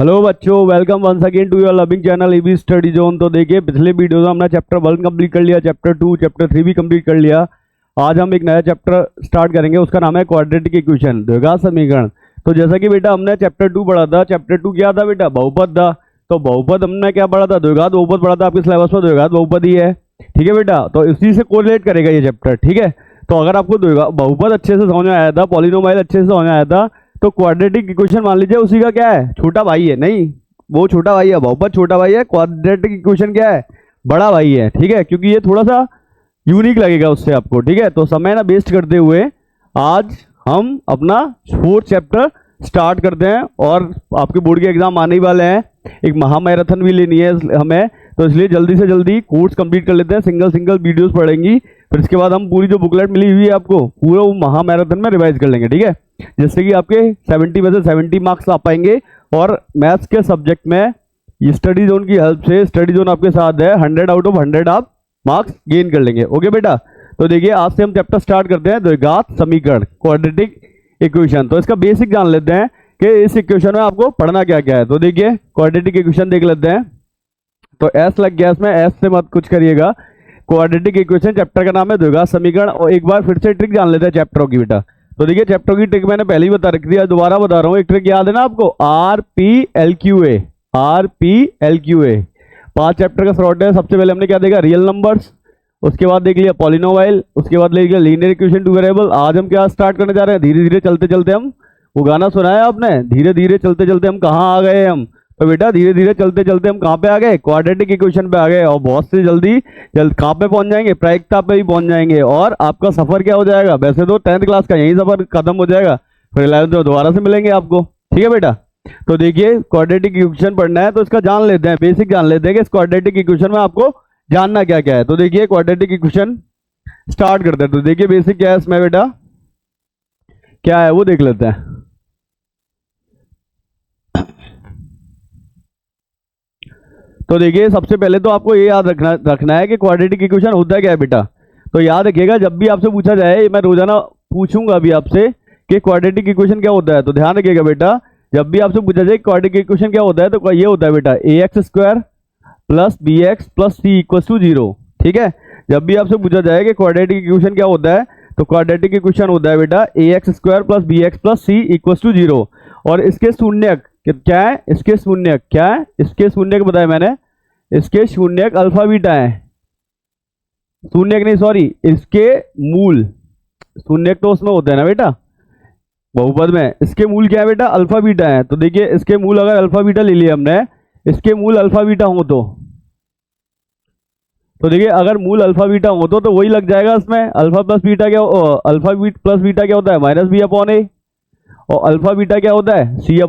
Hello बच्चों, welcome once again to your loving channel EB study zone. तो देखिए, पिछले वीडियो में हमने चैप्टर 1 कंप्लीट कर लिया, चैप्टर 2, चैप्टर 3 भी कंप्लीट कर लिया। आज हम एक नया चैप्टर स्टार्ट करेंगे, उसका नाम है क्वाड्रेटिक इक्वेशन, द्विघात समीकरण। तो जैसा कि बेटा हमने चैप्टर 2 पढ़ा था, चैप्टर 2 क्या था बेटा? बहुपद था। तो बहुपद हमने क्या पढ़ा था? द्विघात बहुपद पढ़ा था। आपके सिलेबस में द्विघात बहुपद ही है, ठीक है बेटा। तो इसी से कोरिलेट करेगा ये चैप्टर, ठीक है। तो अगर आपको बहुपद अच्छे से समझ में आया था, पॉलिनोमाइल अच्छे से समझ में आया था, तो क्वाड्रेटिक इक्वेशन मान लीजिए उसी का क्या है? छोटा भाई है। नहीं, वो छोटा भाई है, बहुपद छोटा भाई है, क्वाड्रेटिक इक्वेशन क्या है? बड़ा भाई है, ठीक है। क्योंकि ये थोड़ा सा यूनिक लगेगा उससे आपको, ठीक है। तो समय ना वेस्ट करते हुए आज हम अपना 4th चैप्टर स्टार्ट करते हैं। और आपके बोर्ड के एग्जाम आने ही वाले हैं, एक महामैराथन भी लेनी है हमें, तो इसलिए जल्दी से जल्दी कोर्स कंप्लीट कर लेते हैं। सिंगल सिंगल वीडियोस पढ़ेंगी, फिर इसके बाद हम पूरी जो बुकलेट मिली हुई है आपको, पूरा वो महामैराथन में रिवाइज कर लेंगे, ठीक है। जिससे कि आपके 70 में से 70 मार्क्स आ पाएंगे। और मैथ्स के सब्जेक्ट में स्टडी जोन की हेल्प से, स्टडी जोन आपके साथ है, 100 आउट ऑफ 100 आप मार्क्स गेन कर लेंगे। ओके बेटा, तो देखिए आज से हम चैप्टर स्टार्ट करते हैं, द्विघात समीकरण, क्वाड्रेटिक इक्वेशन। तो इसका बेसिक जान लेते हैं कि इस इक्वेशन में आपको पढ़ना क्या क्या है। तो देखिए क्वाड्रेटिक इक्वेशन देख लेते हैं। तो एस लग गया इसमें, एस से मत कुछ करिएगा। क्वाड्रेटिक इक्वेशन चैप्टर का नाम है द्विघात समीकरण। और एक बार फिर से ट्रिक जान लेते हैं चैप्टरों की बेटा। तो देखिए चैप्टर की ट्रिक मैंने पहले ही बता रखी थी, दोबारा बता रहा हूँ। एक ट्रिक याद है ना आपको, RPLQA, RPLQA। 5 चैप्टर का शॉर्ट है। सबसे पहले हमने क्या देखा? Real numbers. उसके बाद देख लिया पॉलिनोमाइल। उसके बाद देख लिया लीनियर इक्वेशन टू वेरिएबल। आज हम क्या स्टार्ट करने जा रहे हैं? धीरे धीरे चलते चलते हम, वो गाना सुना है आपने, धीरे धीरे चलते चलते हम कहाँ आ गए हम? तो बेटा धीरे धीरे चलते चलते हम कहाँ पे आ गए? क्वाड्रेटिक इक्वेशन पे आ गए। और बहुत से जल्दी कहाँ पे पहुंच जाएंगे? प्रायिकता पे भी पहुंच जाएंगे। और आपका सफर क्या हो जाएगा? वैसे तो 10th क्लास का यही सफर खत्म हो जाएगा, फिर 11th में दोबारा से मिलेंगे आपको, ठीक है बेटा। तो देखिए क्वाड्रेटिक इक्वेशन पढ़ना है तो इसका जान लेते हैं, बेसिक जान लेते हैं कि इस क्वाड्रेटिक इक्वेशन में आपको जानना क्या क्या है। तो देखिए क्वाड्रेटिक इक्वेशन स्टार्ट करते हैं। तो देखिए बेसिक क्या है इसमें बेटा, क्या है वो देख लेते हैं। तो देखिए सबसे पहले तो आपको ये याद रखना है कि क्वाड्रेटिक इक्वेशन होता है क्या है बेटा। तो याद रखिएगा, जब भी आपसे पूछा जाए, मैं रोजाना पूछूंगा अभी आपसे कि क्वाड्रेटिक इक्वेशन क्या होता है, तो ध्यान रखिएगा बेटा। जब भी आपसे पूछा जाए क्वाड्रेटिक इक्वेशन क्या होता है, तो ये होता है बेटा ax² plus bx plus c equal to 0, ठीक है। जब भी आपसे पूछा जाए कि क्वाड्रेटिक इक्वेशन क्या होता है, तो क्वाड्रेटिक इक्वेशन होता है बेटा ax² plus bx plus c equal to 0। और इसके शून्यक क्या है? इसके शून्यक क्या है? इसके शून्यक बताया मैंने, इसके शून्यक अल्फा बीटा है। शून्यक नहीं, सॉरी, इसके मूल। शून्यक तो उसमें होता है ना बेटा बहुपद में, इसके मूल क्या है बेटा? अल्फा बीटा है। तो देखिए इसके मूल अगर अल्फा बीटा ले लिया हमने, इसके मूल अल्फा बीटा हो तो देखिए अगर मूल अल्फा बीटा हो तो वही लग जाएगा इसमें। अल्फा प्लस बीटा क्या, अल्फा प्लस बीटा क्या होता है? -b/a। और अल्फा बीटा क्या होता है? c/a।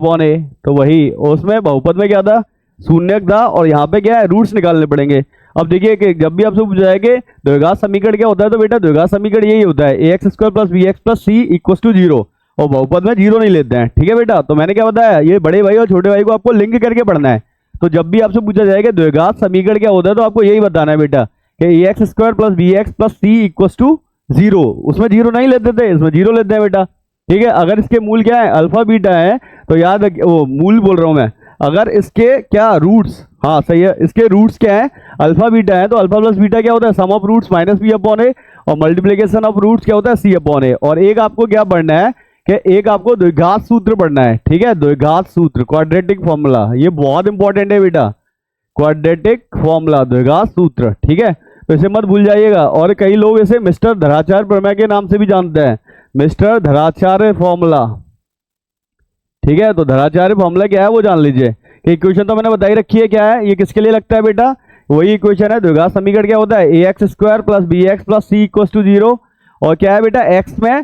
तो वही उसमें बहुपद में क्या था? शून्यक था। और यहाँ पे क्या है? रूट्स निकालने पड़ेंगे। अब देखिए कि जब भी आपसे पूछा जाए कि द्विघात समीकरण क्या होता है, तो बेटा द्विघात समीकरण यही होता है ax² plus bx plus c equal to 0। और बहुपद में 0 नहीं लेते हैं, ठीक है बेटा। तो मैंने क्या बताया, ये बड़े भाई और छोटे भाई को आपको लिंक करके पढ़ना है। तो जब भी आपसे पूछा जाएगा द्विघात समीकरण क्या होता है, तो आपको यही बताना है बेटा कि ax² plus bx plus c equal to 0। उसमें 0 नहीं लेते थे, इसमें 0 लेते हैं बेटा, ठीक है। अगर इसके मूल क्या है? अल्फा बीटा है, तो याद रखिए, वो मूल बोल रहा हूं मैं। अगर इसके क्या रूट्स, हाँ सही है, इसके रूट्स क्या है? अल्फा बीटा है। तो अल्फा प्लस बीटा क्या होता है? सम ऑफ रूट्स -b/a। और मल्टीप्लिकेशन ऑफ रूट्स क्या होता है? c/a। और एक आपको क्या पढ़ना है कि एक आपको द्विघात सूत्र पढ़ना है, ठीक है। द्विघात सूत्र, क्वाड्रेटिक फॉर्मूला, ये बहुत इंपॉर्टेंट है बेटा। क्वाड्रेटिक फॉर्मूला, द्विघात सूत्र, ठीक है। तो इसे मत भूल जाइएगा। और कई लोग इसे मिस्टर धराचार्य प्रमेय के नाम से भी जानते हैं, मिस्टर धराचार्य फॉर्मूला, ठीक है। तो धराचार्य फॉर्मूला क्या है वो जान लीजिए। कि इक्वेशन तो मैंने बताई रखी है क्या है, ये किसके लिए लगता है बेटा? वही इक्वेशन है। द्विघात समीकरण क्या होता है? ax² plus bx plus c equal to 0। और क्या है बेटा? x में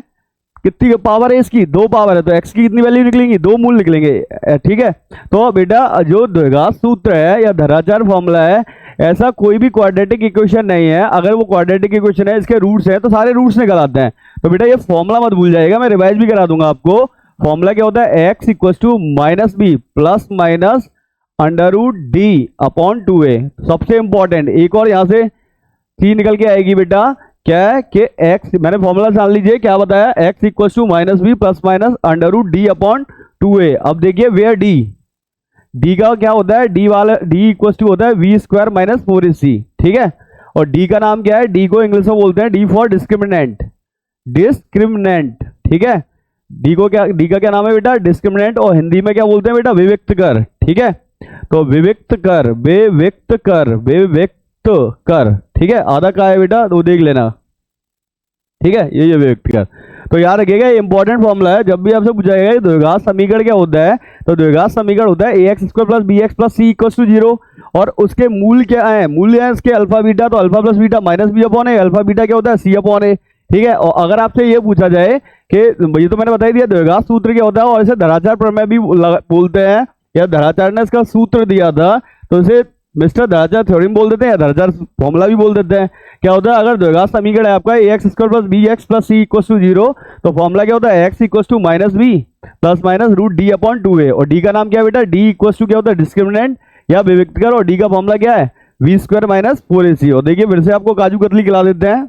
कितनी पावर है इसकी? 2 पावर है। तो x की कितनी वैल्यू निकलेंगी? 2 मूल निकलेंगे, ठीक है। तो बेटा जो द्विघात सूत्र है या धराचार्य फॉर्मूला है, ऐसा कोई भी क्वाड्रेटिक इक्वेशन नहीं है। अगर वो क्वाड्रेटिक इक्वेशन है, इसके रूट्स है, तो सारे रूट्स निकल आते हैं। तो बेटा ये फॉर्मूला मत भूल जाइएगा, मैं रिवाइज भी करा दूंगा आपको। फॉर्मूला क्या होता है? x equal to -b plus minus √d/2a। सबसे इंपॉर्टेंट एक और यहां से c निकल के आएगी बेटा, क्या है कि x, मैंने फॉर्मूला जान लीजिए क्या बताया, x equal to -b plus minus √d/2a। अब देखिए वेयर d, डी का क्या होता है, डी वाला डी इक्वल टू होता है वी स्क्वायर माइनस 4ac, ठीक है। और डी का नाम क्या है, डी को इंग्लिश में बोलते हैं डी फॉर डिस्क्रिमिनेंट, डिस्क्रिमिनेंट, ठीक है। डी को क्या, डी का क्या नाम है बेटा, डिस्क्रिमिनेंट, और हिंदी में क्या बोलते हैं बेटा, विविक्त कर, ठीक है। तो विविक्त कर, विविक्त कर, विविक्त कर, ठीक है। आधा का है बेटा तो देख लेना, ठीक है, ये विविक्त कर। तो याद रखिएगा, इंपॉर्टेंट फॉर्मूला है, जब भी आपसे पूछा जाएगा कि द्विघात समीकरण क्या होता है, तो द्विघात समीकरण होता है ax square plus bx plus c equal to 0, और उसके मूल क्या है, मूल्य है इसके अल्फा बीटा, तो alpha plus beta minus B upon A, alpha beta क्या होता है सी अपॉन ए, ठीक है। और अगर आपसे ये पूछा जाए कि ये तो मैंने बता ही दिया द्विघात सूत्र क्या होता है, और इसे धराचार प्रमेय भी बोलते हैं, या धराचार ने इसका सूत्र दिया था तो इसे मिस्टर धराचार थ्योरम बोल देते हैं, या धराचार फॉर्मूला भी बोल देते हैं। क्या होता है, अगर द्विघात समीकरण है आपका ax square plus bx plus c equal to 0, तो फॉर्मूला क्या होता है, x equal to minus B plus minus root D upon 2a, और डी का नाम क्या है बेटा, डी इक्वल टू क्या होता है, डिस्क्रिमिनेंट या विविक्त कर, और डी का फॉर्मूला क्या है, वी स्क्वायर माइनस 4ac। और देखिए फिर से आपको काजू कतली खिला देते हैं,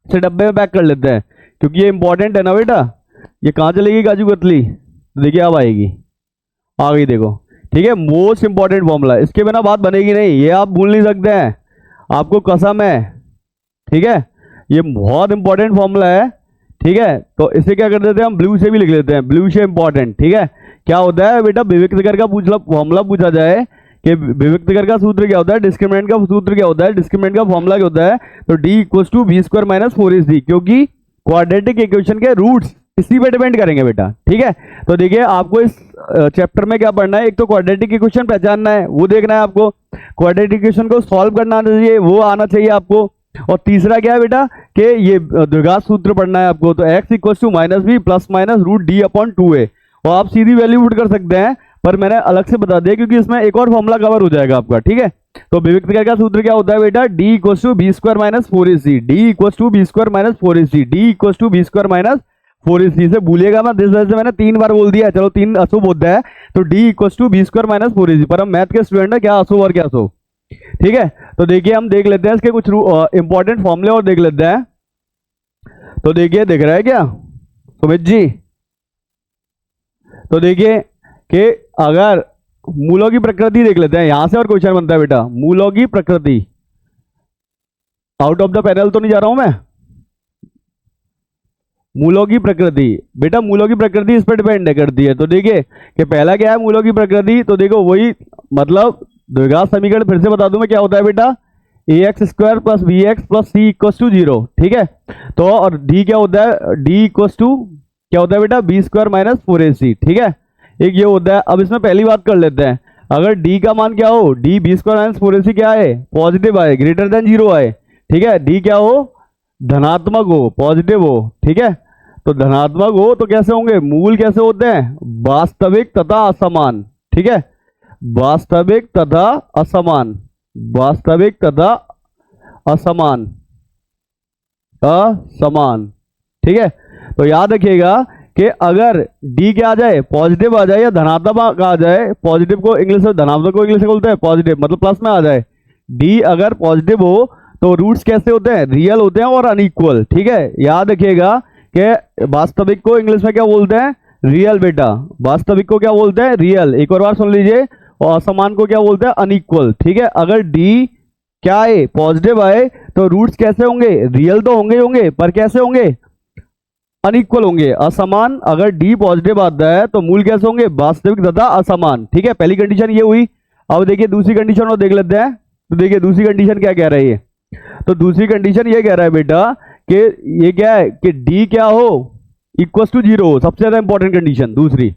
इसे डब्बे में पैक कर लेते हैं क्योंकि ये इंपॉर्टेंट है ना बेटा। ये कहाँ चलेगी काजू कतली, देखिए अब आएगी, आ गई देखो, ठीक है। मोस्ट इंपॉर्टेंट फॉर्मूला, इसके बिना बात बनेगी नहीं, ये आप भूल नहीं सकते हैं, आपको कसम है, ठीक है। ये बहुत इंपॉर्टेंट फॉर्मूला है, ठीक है। तो इसे क्या कर देते हैं हम, ब्लू से भी लिख लेते हैं, ब्लू से इंपॉर्टेंट, ठीक है। क्या होता है बेटा, विविक्त कर का फॉर्मूला पूछा जाए कि विविक्त कर का सूत्र क्या होता है, डिस्क्रिमिनेंट का सूत्र क्या होता है, डिस्क्रिमिनेंट का फॉर्मूला क्या होता है, तो D equal to B square minus 4ac, क्योंकि क्वाड्रेटिक इक्वेशन के रूट्स इसी पे डिपेंड करेंगे बेटा, ठीक है। तो देखिए आपको इस चैप्टर में क्या पढ़ना है, एक तो क्वाड्रेटिक इक्वेशन पहचानना है, वो देखना है आपको, क्वाड्रेटिक इक्वेशन को सॉल्व करना आना चाहिए, वो आना चाहिए आपको, और तीसरा क्या है बेटा कि ये द्विघात सूत्र पढ़ना है आपको, तो x equal to minus B plus minus root D upon 2a, और आप सीधी वैल्यू पुट कर सकते हैं, पर मैंने अलग से बता दिया क्योंकि इसमें एक और फॉर्मूला कवर हो जाएगा आपका, ठीक है। तो विविक्त कर का सूत्र क्या होता है बेटा, D equal to B square minus 4ac, D equal to B square minus 4ac, D equal to B square minus 4ac, से भूलिएगा मैं, जिस वजह से मैंने 3 बार बोल दिया, चलो 3 अशुभ होता है, तो D equal to B square minus 4ac, पर हम मैथ के स्टूडेंट है, क्या अशुभ और क्या शुभ, ठीक है। तो देखिए हम देख लेते हैं इसके कुछ इंपॉर्टेंट फॉर्मूले और देख लेते हैं। तो देखिए दिख रहा है क्या सुमित जी, तो देखिए कि अगर मूलों की प्रकृति देख लेते हैं, यहां से और क्वेश्चन बनता है बेटा, मूलों की प्रकृति, आउट ऑफ द पैनल तो नहीं जा रहा हूं मैं, मूलों की प्रकृति बेटा, मूलों की प्रकृति इस पर डिपेंड करती है। तो देखिए कि पहला क्या है मूलों की प्रकृति, तो देखो वही मतलब द्विघात समीकरण फिर से बता दूं मैं, क्या होता है बेटा, ax square plus bx plus c equal to 0, ठीक है। तो और d क्या होता है, d इक्वल टू क्या होता है बेटा, b स्क्वायर माइनस 4ac, ठीक है, एक ये होता है। अब इसमें पहली बात कर लेते हैं, अगर d का मान क्या हो, d b square minus 4ac क्या है, पॉजिटिव आए, ग्रेटर देन 0 आए, ठीक है, d क्या हो, धनात्मक हो, पॉजिटिव हो, ठीक है। तो धनात्मक हो तो कैसे होंगे, मूल कैसे होते हैं, वास्तविक तथा असमान, ठीक है, वास्तविक तथा असमान, वास्तविक तथा असमान, असमान, ठीक है। तो याद रखिएगा कि अगर d क्या आ जाए, पॉजिटिव आ जाए, या धनात्मक आ जाए, पॉजिटिव को इंग्लिश में, धनात्मक को इंग्लिश में बोलते हैं पॉजिटिव, मतलब प्लस में आ जाए, d अगर पॉजिटिव हो तो रूट्स कैसे होते हैं, रियल होते हैं और अनइक्वल, ठीक है। याद रखिएगा कि वास्तविक को इंग्लिश में क्या बोलते हैं, रियल बेटा, वास्तविक को क्या बोलते हैं, रियल, एक और बार सुन लीजिए, और असमान को क्या बोलते हैं, अनइक्वल, ठीक है। अगर d क्या आए, पॉजिटिव आए, तो रूट्स कैसे होंगे, रियल तो होंगे होंगे, पर कैसे होंगे, अनइक्वल होंगे, असमान। अगर d पॉजिटिव आता है तो मूल कैसे होंगे, वास्तविक तथा असमान, ठीक है। पहली कंडीशन ये हुई। अब देखिए दूसरी कंडीशन और देख लेते हैं। तो देखिए दूसरी कंडीशन क्या कह रही है, तो दूसरी कंडीशन ये कह रहा है बेटा कि ये क्या है कि d क्या हो, इक्वल टू 0 हो, सबसे ज्यादा इंपॉर्टेंट कंडीशन। दूसरी,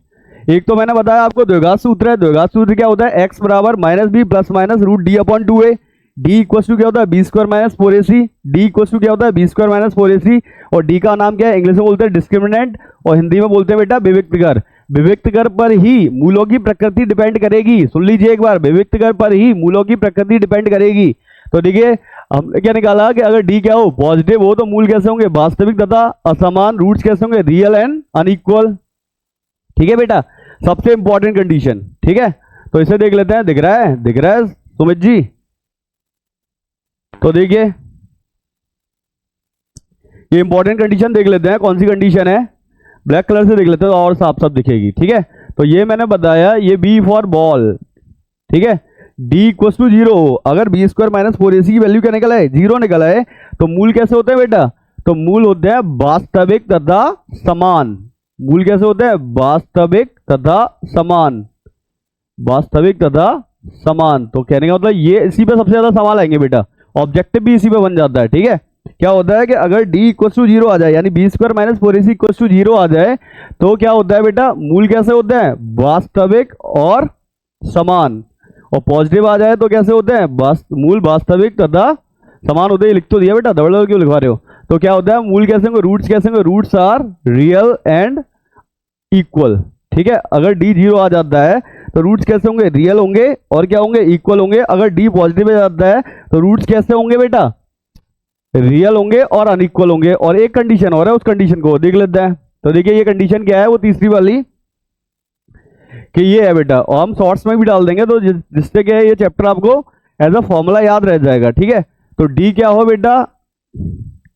एक तो मैंने बताया आपको द्विघात सूत्र है, द्विघात सूत्र क्या होता है, x बराबर minus B plus minus root D upon 2a, D equal to क्या होता है, B square minus 4ac, D equal to क्या होता है, बी स्क्वायर माइनस 4ac, और डी का नाम क्या है, इंग्लिश में बोलते हैं डिस्क्रिमिनेंट, और हिंदी में बोलते हैं बेटा विविक्त कर। विविक्त कर पर ही मूलों की प्रकृति डिपेंड करेगी, सुन लीजिए एक बार, विविक्त कर पर ही मूलों की प्रकृति डिपेंड करेगी। तो देखिए हमने क्या निकाला कि अगर d क्या हो, पॉजिटिव हो, तो मूल कैसे होंगे, वास्तविक तथा असमान, रूट्स कैसे होंगे, रियल एंड अनइक्वल, ठीक है बेटा, सबसे इंपॉर्टेंट कंडीशन, ठीक है। तो इसे देख लेते हैं, दिख रहा है, दिख रहा है सुमित जी। तो देखिए ये इंपॉर्टेंट कंडीशन देख लेते हैं, कौन सी कंडीशन है, ब्लैक कलर से देख लेते हैं तो और साफ साफ दिखेगी, ठीक है। तो ये मैंने बताया, ये बी फॉर बॉल, ठीक है, डी इक्वल टू 0, अगर बी स्क्वायर माइनस 4ac की वैल्यू क्या निकला है, 0 निकला है, तो मूल कैसे होते हैं बेटा, तो मूल होते हैं वास्तविक तथा समान। मूल कैसे होते हैं, वास्तविक तथा समान, वास्तविक तथा समान। तो कहने का मतलब ये इसी पे सबसे ज्यादा सवाल आएंगे बेटा, ऑब्जेक्टिव भी इसी पे बन जाता है, ठीक है। क्या होता है कि अगर d इक्वल टू 0 आ जाए, यानी B square minus 4ac equal to 0 आ जाए, तो क्या होता है बेटा, मूल कैसे होते हैं, वास्तविक और समान। और पॉजिटिव आ जाए तो कैसे होते हैं, मूल वास्तविक तथा समान होते हैं। लिख तो दिया बेटा, डबल डबल क्यों लिखवा रहे हो। तो क्या होता है, मूल कैसे होंगे, रूट्स कैसे होंगे, roots are real and equal, ठीक है। अगर d 0 आ जाता है तो रूट्स कैसे होंगे, रियल होंगे और क्या होंगे, इक्वल होंगे। अगर d पॉजिटिव आ जाता है तो रूट्स कैसे होंगे बेटा, रियल होंगे और अनइक्वल होंगे। और एक कंडीशन और है, उस कंडीशन को देख लेते हैं। तो देखिए ये कंडीशन क्या है, वो तीसरी वाली कि ये है बेटा, और हम शॉर्ट्स में भी डाल देंगे तो जिससे क्या है, ये चैप्टर आपको एज अ फॉर्मूला याद रह जाएगा, ठीक है। तो d क्या हो बेटा,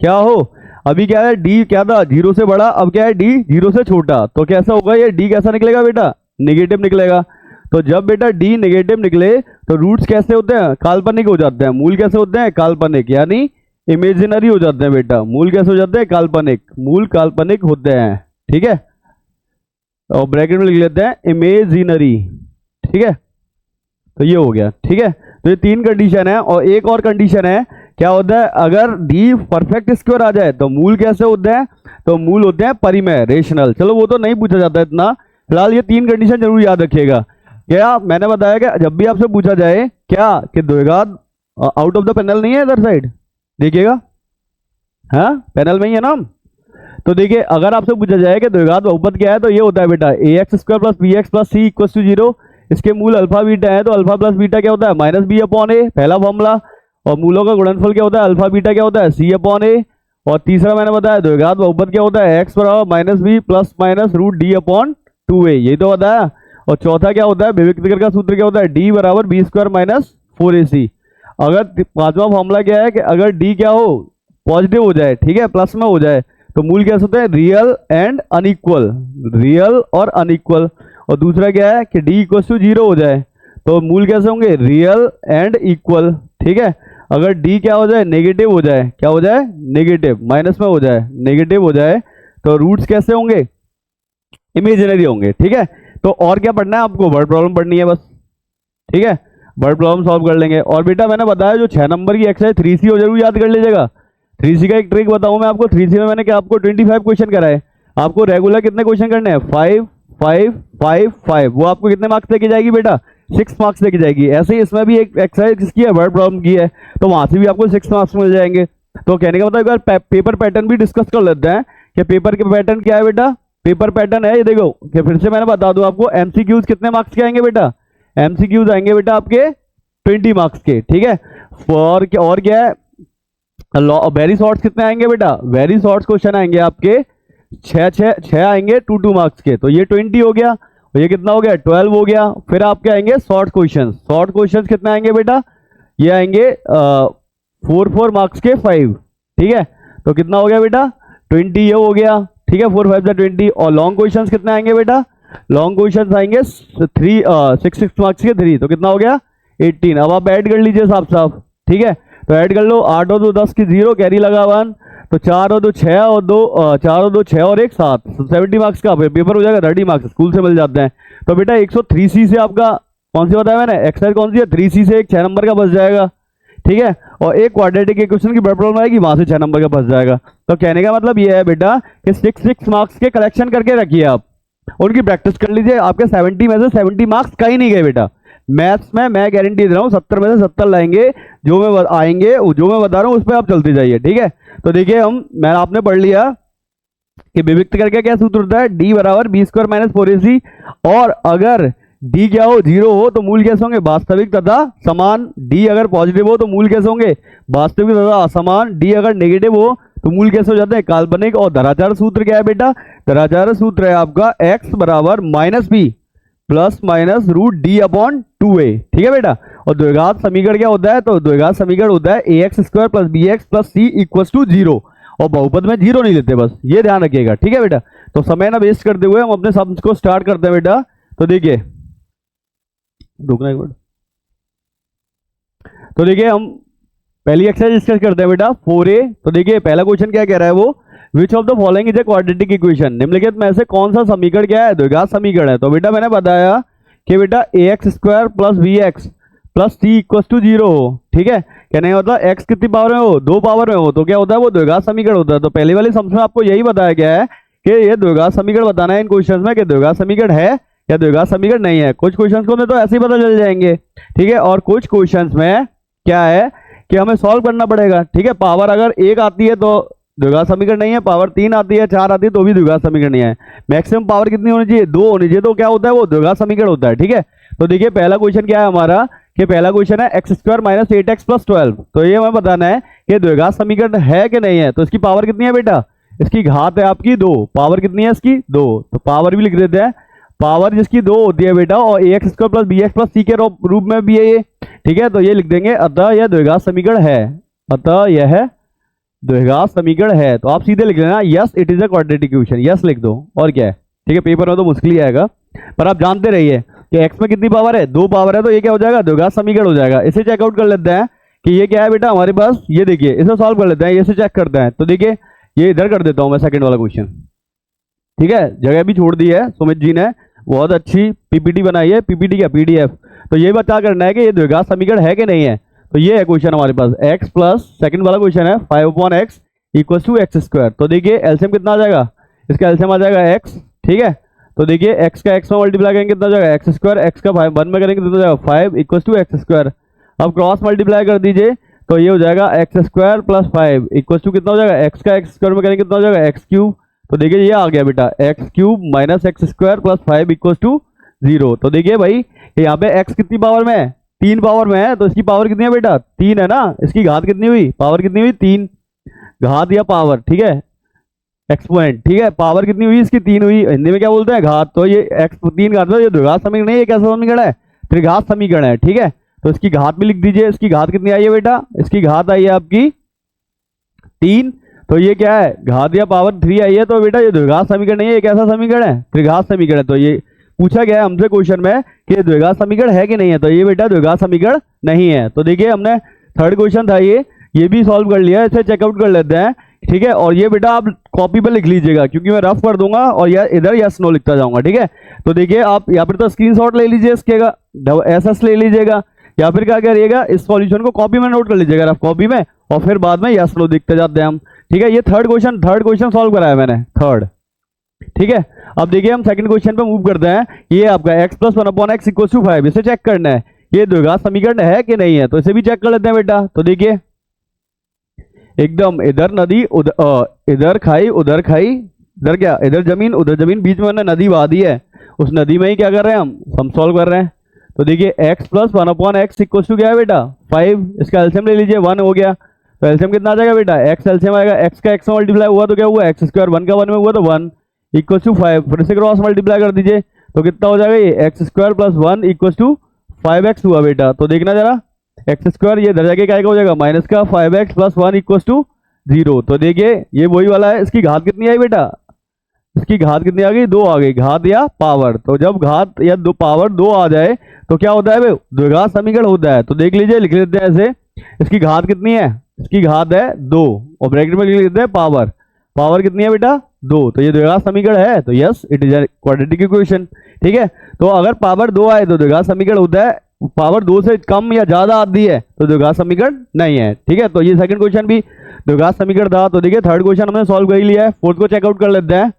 क्या हो, अभी क्या है, d क्या था, 0 से बड़ा, अब क्या है, d 0 से छोटा। तो कैसा होगा, ये d कैसा निकलेगा बेटा, नेगेटिव निकलेगा। तो जब बेटा d नेगेटिव निकले तो रूट्स कैसे होते हैं, काल्पनिक हो जाते हैं। मूल कैसे होते हैं, काल्पनिक, यानी इमेजिनरी हो जाते हैं बेटा। मूल कैसे हो जाते हैं, काल्पनिक, मूल काल्पनिक होते हैं, ठीक है। और ब्रैकेट में लिख लेते हैं इमेजिनरी, ठीक है। तो ये हो गया, ठीक है। तो ये 3 कंडीशन है। और एक और कंडीशन है, क्या होता है, अगर d परफेक्ट स्क्वायर आ जाए तो मूल कैसे होते हैं, तो मूल होते हैं परिमेय, रेशनल। चलो वो तो नहीं पूछा जाता है इतना, फिलहाल ये 3 कंडीशन जरूर याद रखिएगा। क्या मैंने बताया कि जब भी आपसे पूछा जाए क्या कि द्विघात आउट ऑफ द पैनल नहीं है, इधर साइड देखिएगा, हाँ पैनल में ही है ना। तो देखिए अगर आपसे पूछा जाए कि द्विघात बहुपद क्या है, तो ये होता है बेटा ax square plus B X plus C equal to 0। इसके मूल अल्फा बीटा है, तो अल्फा प्लस बीटा क्या होता है, माइनस बी अपॉन ए, पहला फॉर्मूला। और मूलों का गुणनफल क्या होता है, अल्फा बीटा क्या होता है, सी अपॉन ए। और तीसरा मैंने बताया द्विघात बहुपद क्या होता है, एक्स बराबर minus B plus minus root D upon 2a, यही तो बताया। और चौथा क्या होता है, विभक्तिकर का सूत्र क्या होता है, d बराबर बी स्क्वायर माइनस 4ac। अगर पांचवा फॉर्मूला क्या है कि अगर d क्या हो, पॉजिटिव हो जाए, ठीक है, प्लस में हो जाए, तो मूल कैसे होते हैं, रियल एंड अनइक्वल, रियल और अनइक्वल। और दूसरा क्या है कि d इक्वल टू 0 हो जाए, तो मूल कैसे होंगे, रियल एंड इक्वल, ठीक है। अगर d क्या हो जाए, नेगेटिव हो जाए, क्या हो जाए, नेगेटिव, माइनस में हो जाए, नेगेटिव हो जाए, तो रूट्स कैसे होंगे, इमेजिनरी होंगे, ठीक है। तो और क्या पढ़ना है आपको, वर्ड प्रॉब्लम पढ़नी है बस, ठीक है, वर्ड प्रॉब्लम सॉल्व कर लेंगे। और बेटा मैंने बताया जो 6 नंबर की एक्सरसाइज 3C हो जरूर याद कर लीजिएगा। 3C का एक ट्रिक बताऊं मैं आपको, 3C में मैंने क्या आपको 25 क्वेश्चन कराए, आपको रेगुलर कितने क्वेश्चन करने हैं, 5 5 5 5। वो आपको कितने मार्क्स लेके जाएगी बेटा, 6 मार्क्स लेके जाएगी। ऐसे ही इसमें भी एक एक्सरसाइज किसकी है, वर्ड प्रॉब्लम की है, तो वहां से भी आपको 6 मार्क्स मिल जाएंगे। तो कहने का मतलब एक बार पेपर पैटर्न भी डिस्कस कर लेते हैं कि पेपर के पैटर्न क्या है बेटा। पेपर पैटर्न है ये देखो, कि फिर से मैंने बता दूं आपको, एमसीक्यूज कितने मार्क्स के आएंगे बेटा, एमसीक्यूज आएंगे बेटा आपके 20 मार्क्स के, ठीक है। और क्या है, वेरी शॉर्ट्स कितने आएंगे बेटा, वेरी शॉर्ट्स क्वेश्चन आएंगे आपके 6 आएंगे 2 मार्क्स के, तो ये 20 हो गया। और ये कितना हो गया, 12 हो गया। फिर आपके आएंगे शॉर्ट क्वेश्चन, शॉर्ट क्वेश्चन कितने आएंगे बेटा, ये आएंगे 4 मार्क्स के 5, ठीक है। तो कितना हो गया बेटा, 20 ये हो गया, ठीक है, 4 5 20। और लॉन्ग क्वेश्चंस कितने आएंगे बेटा, लॉन्ग क्वेश्चंस आएंगे 6 मार्क्स के 3, तो कितना हो गया 18। अब आप ऐड कर लीजिए साफ साफ, ठीक है। तो ऐड कर लो, 8 और 2 10 की 0, कैरी लगा 1, तो 4 और 2 6 और 2 4 और 2 6 और 1 7, 70 मार्क्स का पेपर हो जाएगा, 30 मार्क्स स्कूल से मिल जाते हैं। तो बेटा 103C से आपका कौन सी बताया मैंने, एक्सरसाइज कौन सी है, 3C से एक 6 नंबर का बच जाएगा, ठीक है। और एक क्वाड्रेटिक इक्वेशन की वर्ड प्रॉब्लम आएगी, वहां से 6 नंबर का बच जाएगा। तो कहने का मतलब ये है बेटा कि 6 मार्क्स के कलेक्शन करके रखिए आप, उनकी प्रैक्टिस कर लीजिए। आपके 70 में से 70 मार्क्स कहीं नहीं गए बेटा। मैथ्स में मैं गारंटी दे रहा हूँ 70 में से 70 लाएंगे, जो मैं आएंगे, जो मैं बता रहा हूँ उस पर आप चलते जाइए, ठीक है। तो देखिए आपने पढ़ लिया कि विभक्त करके क्या सूत्र होता है, d बराबर बी स्क्वायर माइनस 4ac। और अगर d क्या हो, 0 हो, तो मूल कैसे होंगे, वास्तविक तथा समान। d अगर पॉजिटिव हो तो मूल कैसे होंगे, वास्तविक तथा असमान। d अगर नेगेटिव हो तो मूल कैसे हो जाते हैं, काल्पनिक। और धराचार सूत्र क्या है बेटा, धराचार सूत्र है आपका x बराबर minus B plus minus root D upon 2a, ठीक है बेटा। और द्विघात समीकरण क्या होता है, तो द्विघात समीकरण होता है ax square plus B X plus C equal to 0। और बहुपद में 0 नहीं लेते, बस ये ध्यान रखिएगा, ठीक है बेटा। तो समय ना वेस्ट करते हुए हम अपने सब्जेक्ट को स्टार्ट करते हैं बेटा। तो देखिए, रुकना एक मिनट। तो देखिए हम पहली एक्सरसाइज डिस्कस करते हैं बेटा 4A। तो देखिए पहला क्वेश्चन क्या कह रहा है वो, which of the following is a quadratic equation, निम्नलिखित में से कौन सा समीकरण क्या है, द्विघात समीकरण है। तो बेटा मैंने बताया कि बेटा ax square plus B X plus C equal to 0 हो, ठीक है। कहने का मतलब x कितनी पावर में हो, 2 पावर में हो, तो क्या होता है वो द्विघात समीकरण होता है। तो पहले वाले सम में आपको यही बताया गया है कि ये द्विघात समीकरण बताना है इन क्वेश्चन में कि द्विघात समीकरण है या द्विघात समीकरण नहीं है। कुछ क्वेश्चन को तो ऐसे ही पता चल जाएंगे, ठीक है, और कुछ क्वेश्चन में क्या है कि हमें सॉल्व करना पड़ेगा, ठीक है। पावर अगर 1 आती है तो द्विघात समीकरण नहीं है, पावर 3 आती है, 4 आती है तो भी द्विघात समीकरण नहीं है। मैक्सिमम पावर कितनी होनी चाहिए, 2 होनी चाहिए, तो क्या होता है वो द्विघात समीकरण होता है, ठीक है। तो देखिए पहला क्वेश्चन क्या है हमारा कि पहला क्वेश्चन है X square minus 8x plus 12। तो ये हमें बताना है कि द्विघात समीकरण है कि नहीं है। तो इसकी पावर कितनी है बेटा, इसकी घात है आपकी 2, पावर कितनी है इसकी 2, तो पावर भी लिख देते हैं, पावर जिसकी 2 होती है बेटा, और ax square plus bx plus c के रूप में भी है ये, ठीक है। तो ये लिख देंगे अतः यह द्विघात समीकरण है, अतः यह द्विघात समीकरण है। तो आप सीधे लिख लेना yes it is a quadratic equation, yes लिख दो, और क्या है, ठीक है। पेपर में तो मुश्किल ही आएगा, पर आप जानते रहिए कि x में कितनी पावर है, 2 पावर है, तो ये क्या हो जाएगा द्विघात समीकरण हो जाएगा। इसे चेकआउट कर लेते हैं कि ये क्या है बेटा हमारे पास, ये देखिए इसे सॉल्व कर लेते हैं, इसे चेक करते हैं। तो देखिए ये इधर कर देता हूं मैं सेकंड वाला क्वेश्चन, ठीक है, जगह भी छोड़ दी है सुमित जी ने, बहुत अच्छी पीपीटी बनाई है, पीपीटी क्या पीडीएफ। तो ये बता करना है कि ये द्विघात समीकरण है कि नहीं है। तो ये है क्वेश्चन हमारे पास x प्लस सेकंड वाला क्वेश्चन है 5/x equal to X square. तो देखिए एलसीएम कितना आ जाएगा, इसका एलसीएम आ जाएगा x, ठीक है। तो देखिए x का x में मल्टीप्लाई करेंगे कितना जाएगा एक्स स्क्वायर, x का 1 में करेंगे कितना जाएगा 5 इक्वल टू एक्स स्क्वायर। अब क्रॉस मल्टीप्लाई कर दीजिए तो ये हो जाएगा X square plus 5 equal to कितना हो जाएगा, x का x स्क्वायर में करेंगे कितना हो जाएगा एक्स क्यूब। तो देखिए ये आ गया बेटा X cube minus X square plus 5 equal to 0। तो देखिए भाई यहाँ पे x कितनी पावर में है, 3 पावर में है, तो इसकी पावर कितनी है बेटा 3 है ना। इसकी घात कितनी हुई, पावर कितनी हुई 3, घात या पावर, ठीक है, एक्सपोनेंट, ठीक है। पावर कितनी हुई इसकी 3 हुई, हिंदी में क्या बोलते हैं घात। तो ये एक्स 3 घात में ये द्विघात समीकरण नहीं है, कैसा समीकरण है, त्रिघात समीकरण है, ठीक है। तो इसकी घात भी लिख दीजिए, इसकी घात कितनी आई है बेटा, इसकी घात आई है आपकी 3। तो ये क्या है घात या पावर 3 आई है, तो बेटा ये द्विघात समीकरण नहीं है, ये कैसा समीकरण है, त्रिघात समीकरण है। तो ये पूछा गया है हमसे क्वेश्चन में कि द्विघात समीकरण है कि नहीं है, तो ये बेटा द्विघात समीकरण नहीं है। तो देखिए हमने थर्ड क्वेश्चन था ये भी सॉल्व कर लिया, इसे चेकआउट कर लेते हैं, ठीक है। और ये बेटा आप कॉपी पे लिख लीजिएगा क्योंकि मैं रफ कर दूंगा और यार इधर यस नो लिखता जाऊंगा, ठीक है। तो देखिए आप यहाँ पर तो स्क्रीनशॉट ले लीजिए इसके का, एसएस ले लीजिएगा, या फिर क्या करिएगा इस सॉल्यूशन को कॉपी में नोट कर लीजिएगा रफ कॉपी में, और फिर बाद में यस नो दिखते जाते हैं हम, ठीक है। ये थर्ड क्वेश्चन सॉल्व कराया मैंने थर्ड, ठीक है। अब देखिए हम सेकंड क्वेश्चन पे मूव करते हैं। ये आपका x plus 1/x equal to 5, इसे चेक करना है ये द्विघात समीकरण है कि नहीं है। तो इसे भी चेक कर लेते हैं बेटा। तो देखिए एकदम इधर नदी इधर खाई उधर खाई, इधर क्या इधर जमीन उधर जमीन, बीच में नदी बहा दी है, उस नदी में ही क्या कर रहे हैं हम सॉल्व कर रहे हैं। तो देखिए x plus 1/x equal to क्या है बेटा 5, इसका एलसीएम ले लीजिए 1 हो गया। तो एलसीएम कितना आ जाएगा बेटा x एलसीएम आएगा, x का x में मल्टीप्लाई हुआ तो क्या हुआ एक्स स्क्वायर, 1 का 1 में हुआ तो 1 इक्वल टू 5, फिर से क्रॉस मल्टीप्लाई कर दीजिए तो कितना हो जाएगा ये X square plus 1 equal to 5x हुआ बेटा। तो देखना जरा एक्स स्क्वायर ये इधर जाके क्या हो जाएगा माइनस का 5x प्लस 1 इक्वल टू 0। तो देखिए ये वही वाला है, इसकी घात कितनी आई बेटा, इसकी घात कितनी आ गई 2 आ गई, घात या पावर। तो जब घात या पावर 2 आ जाए तो क्या होता है भाई द्विघात समीकरण होता है। तो देख लीजिए लिख लेते हैं ऐसे, इसकी घात कितनी है, इसकी घात है 2 और ब्रैकेट में लिख लेते हैं पावर, पावर कितनी है बेटा 2। तो ये द्विघात समीकरण है, तो yes it is a quadratic equation, ठीक है। तो अगर पावर 2 आए तो द्विघात समीकरण होता है, पावर 2 से कम या ज्यादा आती है तो द्विघात समीकरण नहीं है, ठीक है। तो ये सेकंड क्वेश्चन भी द्विघात समीकरण था। तो देखिए थर्ड क्वेश्चन हमने सॉल्व कर लिया है, फोर्थ को चेकआउट कर लेते हैं।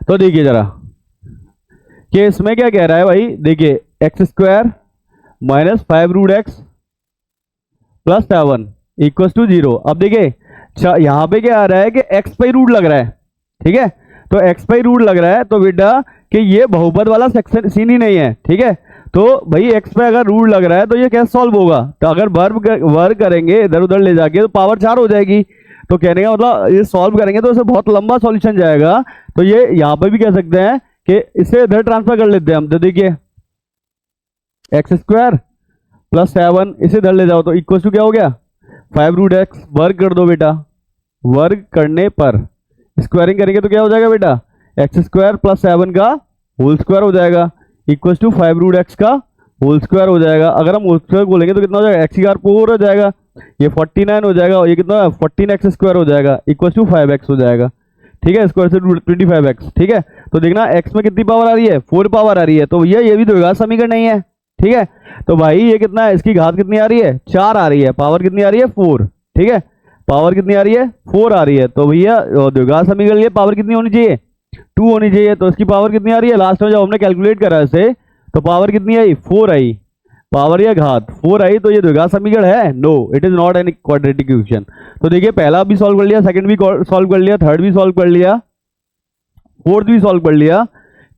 तो देखिए जरा कि इसमें क्या कह रहा है भाई, देखिए X square minus 5√x plus 7 equal to 0। अब देखिए यहाँ पे क्या आ रहा है कि x पे रूट लग रहा है, ठीक है। तो x पे रूट लग रहा है तो बेटा कि ये बहुपद वाला सेक्शन सीन ही नहीं है, ठीक है। तो भाई x पे अगर रूट लग रहा है तो ये कैसे सॉल्व होगा, तो अगर वर्ग करेंगे इधर उधर ले जाके तो पावर 4 हो जाएगी। तो कहने का मतलब ये सॉल्व करेंगे तो इसे बहुत लंबा सॉल्यूशन जाएगा। तो ये यहाँ पे भी कह सकते हैं कि इसे इधर ट्रांसफर कर लेते हैं हम। तो देखिए एक्स स्क्वायर प्लस 7 इसे इधर ले जाओ तो इक्वल टू क्या हो गया 5√x, वर्ग कर दो बेटा, वर्ग करने पर स्क्वायरिंग करेंगे तो क्या हो जाएगा बेटा एक्स स्क्वायर प्लस 7 का होल स्क्वायर हो जाएगा इक्वल टू 5 रूट एक्स का होल स्क्वायर हो जाएगा। अगर हम होल स्क्वायर बोलेंगे तो कितना हो जाएगा, एक्स की पावर 4 हो जाएगा, ये 49 हो जाएगा और ये कितना 14x स्क्वायर हो जाएगा इक्वल टू 5x हो जाएगा। ठीक है, स्क्वायर से 25x। ठीक है, तो देखना x में कितनी पावर आ रही है, 4 पावर आ रही है, तो भैया ये भी द्विघात समीकरण नहीं है। ठीक है, तो भाई ये कितना है, इसकी घात कितनी आ रही है, 4 आ रही है, पावर कितनी आ रही है 4। ठीक है, पावर कितनी आ रही है 4 आ रही है, तो भैया द्विघात समीकरण लिए पावर कितनी होनी चाहिए, 2 होनी चाहिए। तो इसकी पावर कितनी आ रही है, लास्ट में जब हमने कैलकुलेट करा इसे तो पावर कितनी आई, 4 आई, पावर या घात 4 आई, तो ये द्विघात समीकरण है, no it is not an quadratic equation. तो देखिए पहला भी सॉल्व कर लिया, सेकंड भी सॉल्व कर लिया, थर्ड भी सॉल्व कर लिया, फोर्थ भी सॉल्व कर लिया,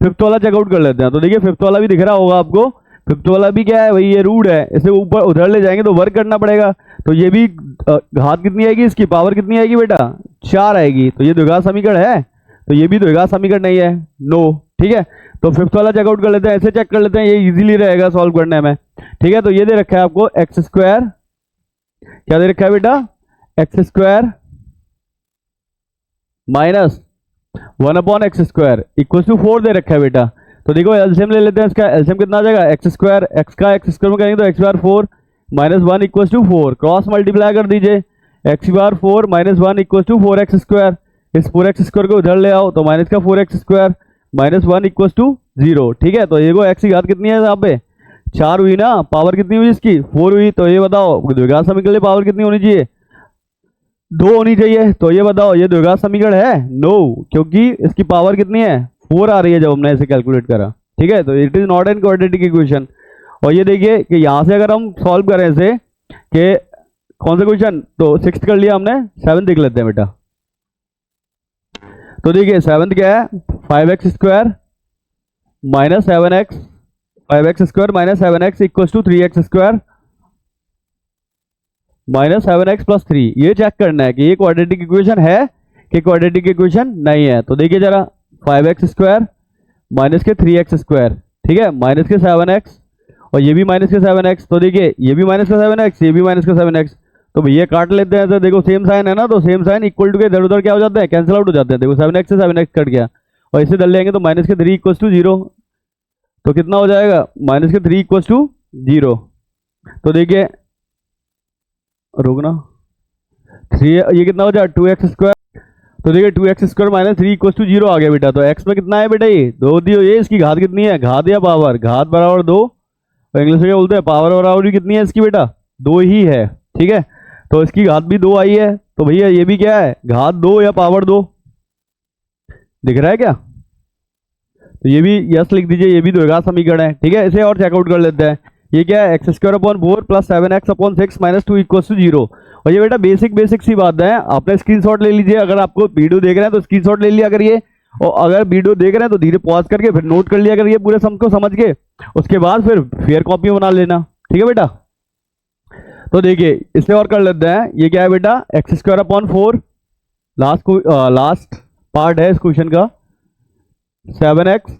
फिफ्थ वाला चेकआउट कर लेते हैं। तो देखिए फिफ्थ वाला भी दिख रहा होगा आपको, फिफ्थ वाला भी क्या है भाई, ये रूट है, इसे ऊपर उधर ले जाएंगे तो वर्क करना पड़ेगा। तो ये भी घात कितनी आएगी, इसकी पावर कितनी आएगी बेटा, 4 आएगी, तो ये द्विघात समीकरण है, तो ये भी द्विघात समीकरण नहीं है, नो। ठीक है, तो फिफ्थ वाला चेकआउट कर लेते हैं, ऐसे चेक कर लेते हैं, ये इजीली रहेगा सॉल्व करने में। ठीक है, तो ये दे रखा है आपको एक्स स्क्वायर, क्या दे रखा है बेटा, X square minus 1/x square equal to 4 दे रखा है बेटा। तो देखो एलसीएम ले लेते हैं, इसका एलसीएम कितना आ जाएगा, एक्स स्क्वायर, एक्स का एक्स स्क्वायर में करेंगे तो एक्स बार 4 minus 1 equal to 4, cross multiply कर दीजिए, एक्स बार 4 minus 1 equal to 4x square, इस 4x स्क्वायर को उधर ले आओ तो माइनस का 4x square minus 1 equal to 0। ठीक है, तो ये को एक्स की घात कितनी है यहाँ पे, 4 हुई ना, पावर कितनी हुई इसकी 4 हुई, तो ये बताओ द्विघात समीकरण के लिए पावर कितनी होनी चाहिए, 2 होनी चाहिए। तो ये बताओ ये द्विघात समीकरण है, नो, क्योंकि इसकी पावर कितनी है 4 आ रही है जब हमने इसे कैलकुलेट करा। ठीक है, तो it is not an quadratic equation. और ये देखिए कि यहाँ से अगर हम सॉल्व करें इसे कि कौन सा क्वेश्चन, तो 6th कर लिया हमने, 7th देख लेते हैं बेटा। तो देखिए 7th क्या है, 5x square minus 7x, 5x square minus 7x equal to 3x square minus 7x plus 3। ये चेक करना है कि ये क्वाड्रेटिक इक्वेशन है कि क्वाड्रेटिक इक्वेशन नहीं है। तो देखिए जरा 5x स्क्वायर माइनस के 3x स्क्वायर, ठीक है, माइनस के 7x और ये भी माइनस के 7x, तो देखिए ये भी माइनस का 7x, ये भी माइनस का 7x, तो भैया काट लेते हैं। तो देखो सेम साइन है ना, तो सेम साइन इक्वल टू के इधर उधर क्या हो जाते हैं, कैंसिल आउट हो जाते हैं। देखो 7x से 7x कट गया और इसे डल लेंगे तो माइनस के 3 इक्वल टू 0, तो कितना हो जाएगा माइनस के 3 इक्वल टू 0। तो देखिए रुकना 3, ये कितना हो जाए 2x स्क्वायर, तो देखिए 2x square minus 3 equal to 0 आ गया बेटा। तो x में कितना है बेटा, ये 2 दियो, ये इसकी घात कितनी है, घात या पावर, घात बराबर 2, और इंग्लिश में क्या बोलते हैं, पावर बराबर भी कितनी है इसकी बेटा, 2 ही है। ठीक है, तो इसकी घात भी 2 आई है, तो भैया ये भी क्या है, घात 2 या पावर 2, दिख रहा है क्या, तो ये भी यस लिख दीजिए, ये भी द्विघात समीकरण है। ठीक है, इसे और चेकआउट कर लेते हैं। ये क्या है, X square upon 4 plus 7x upon 6 minus 2 equal to 0। और ये बेटा बेसिक सी बात है, आपने स्क्रीनशॉट ले लीजिए, अगर आपको वीडियो देख रहे हैं तो स्क्रीनशॉट ले लिया करिए, और अगर वीडियो देख रहे हैं तो धीरे पॉज करके फिर नोट कर लिया करिए पूरे सम को समझ के, उसके बाद फिर फेयर कॉपी बना लेना। ठीक है बेटा, तो देखिए इसे और कर लेते हैं। ये क्या है बेटा, X square upon 4, last part है इस क्वेश्चन का, 7x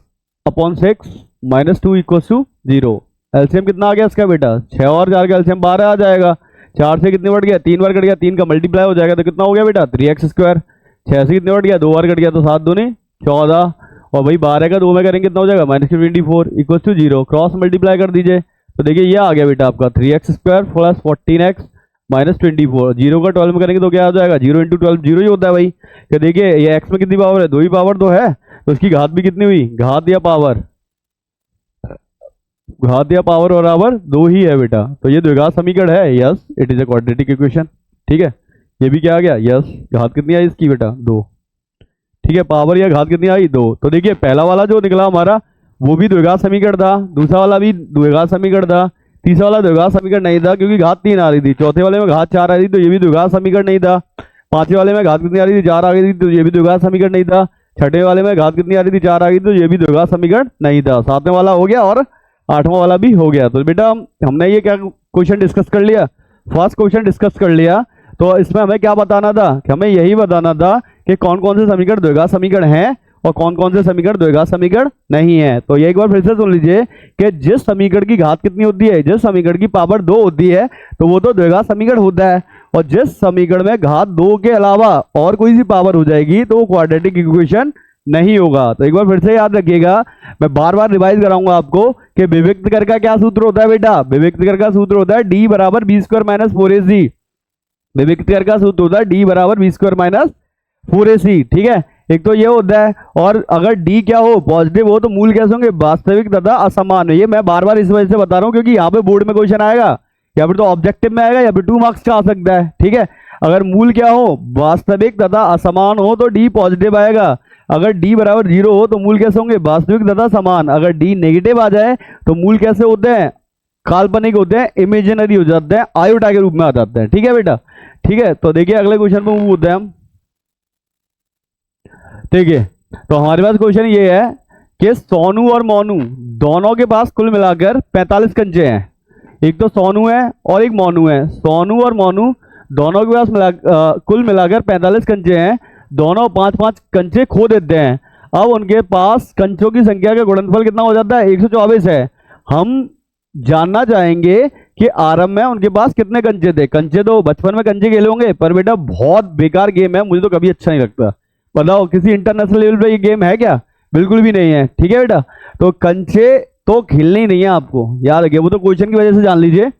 upon 6 minus 2 equal to 0। LCM कितना आ गया इसका बेटा, 6 और 4 का एलसीएम 12 आ जाएगा, 4 से कितने बढ़ गया, 3 बार कट गया, 3 का मल्टीप्लाई हो जाएगा तो कितना हो गया बेटा 3x स्क्वायर, 6 से कितने बढ़ गया, 2 बार कट गया तो 7 दूनी 14, और भाई 12 का 2 में करेंगे कितना हो जाएगा minus 24 equal to 0, cross multiply कर दीजिए। तो देखिए ये आ गया बेटा आपका 3x square plus 14x minus 24, 0 का 12 में करेंगे तो क्या आ जाएगा, 0 इंटू 12 0 ही होता है भाई। तो देखिए ये x में कितनी पावर है, 2 ही पावर तो है, तो इसकी घात भी कितनी हुई, घात या पावर, घात या पावर बराबर 2 ही है बेटा। तो ये द्विघात समीकरण है, yes it is a quadratic equation. ठीक है, ये भी क्या आ गया, यस, घात कितनी आई इसकी बेटा 2। ठीक है, पावर या घात कितनी आई 2। तो देखिए पहला वाला जो निकला हमारा वो भी द्विघात समीकरण था, दूसरा वाला भी द्विघात समीकरण था, तीसरा वाला द्विघात समीकरण नहीं था क्योंकि घात 3 आ रही थी, चौथे वाले में घात 4 आ रही थी तो ये भी द्विघात समीकरण नहीं था, पांचवें वाले में घात कितनी आ रही थी 4 आ गई थी तो ये भी द्विघात समीकरण नहीं था, छठे वाले में घात कितनी आ रही थी 4 आ गई तो ये भी द्विघात समीकरण नहीं था, सातवें वाला हो गया और 8वां वाला भी हो गया। तो बेटा हमने ये क्या क्वेश्चन डिस्कस कर लिया, फर्स्ट क्वेश्चन डिस्कस कर लिया। तो इसमें हमें क्या बताना था कि हमें यही बताना था कि कौन कौन से समीकरण द्विघात समीकरण हैं और कौन कौन से समीकरण द्विघात समीकरण नहीं है। तो ये एक बार फिर से सुन लीजिए कि जिस समीकरण की घात कितनी होती है, जिस समीकरण की पावर 2 होती है तो वो तो द्विघात समीकरण होता है, और जिस समीकरण में घात 2 के अलावा और कोई सी पावर हो जाएगी तो वो क्वाड्रेटिक इक्वेशन नहीं होगा। तो एक बार फिर से याद रखिएगा, मैं बार बार रिवाइज कराऊंगा आपको कि विविक्त कर का क्या सूत्र होता है बेटा, विविक्त कर का सूत्र होता है डी बराबर बी स्क्वायर माइनस 4ac। विविक्त कर का सूत्र होता है डी बराबर बी स्क्वायर माइनस 4ac, ठीक है। एक तो ये होता है, और अगर डी क्या हो, पॉजिटिव हो, तो मूल कैसे होंगे, वास्तविक तथा असमान। ये मैं बार बार इस वजह से बता रहा हूं क्योंकि यहाँ पे बोर्ड में क्वेश्चन आएगा, या फिर तो ऑब्जेक्टिव में आएगा, या फिर 2 मार्क्स का आ सकता है, ठीक है। अगर मूल क्या हो, वास्तविक तथा असमान हो, तो डी पॉजिटिव आएगा। अगर डी बराबर 0 हो तो मूल कैसे होंगे, वास्तविक तथा समान। अगर डी नेगेटिव आ जाए तो मूल कैसे होते हैं, काल्पनिक होते हैं, इमेजिनरी हो जाते हैं, आयोटा के रूप में आ जाते हैं, ठीक है बेटा, ठीक है। तो देखिए अगले क्वेश्चन पे मूव होते हैं हम, ठीक है। तो हमारे पास क्वेश्चन ये है कि सोनू और मोनू दोनों के पास कुल मिलाकर 45 कंचे हैं। एक तो सोनू है और एक मोनू है। सोनू और मोनू दोनों के पास कुल मिलाकर 45 कंचे हैं। दोनों 5-5 कंचे खो देते हैं। अब उनके पास कंचों की संख्या का गुणनफल कितना हो जाता है, 124 है। हम जानना चाहेंगे कि आरंभ में उनके पास कितने कंचे थे। कंचे तो बचपन में कंचे खेले होंगे, पर बेटा बहुत बेकार गेम है, मुझे तो कभी अच्छा नहीं लगता। बताओ किसी इंटरनेशनल लेवल पे ये गेम है क्या, बिल्कुल भी नहीं है, ठीक है बेटा। तो कंचे तो खेलने ही नहीं है, आपको याद रखिए, वो तो क्वेश्चन की वजह से जान लीजिए,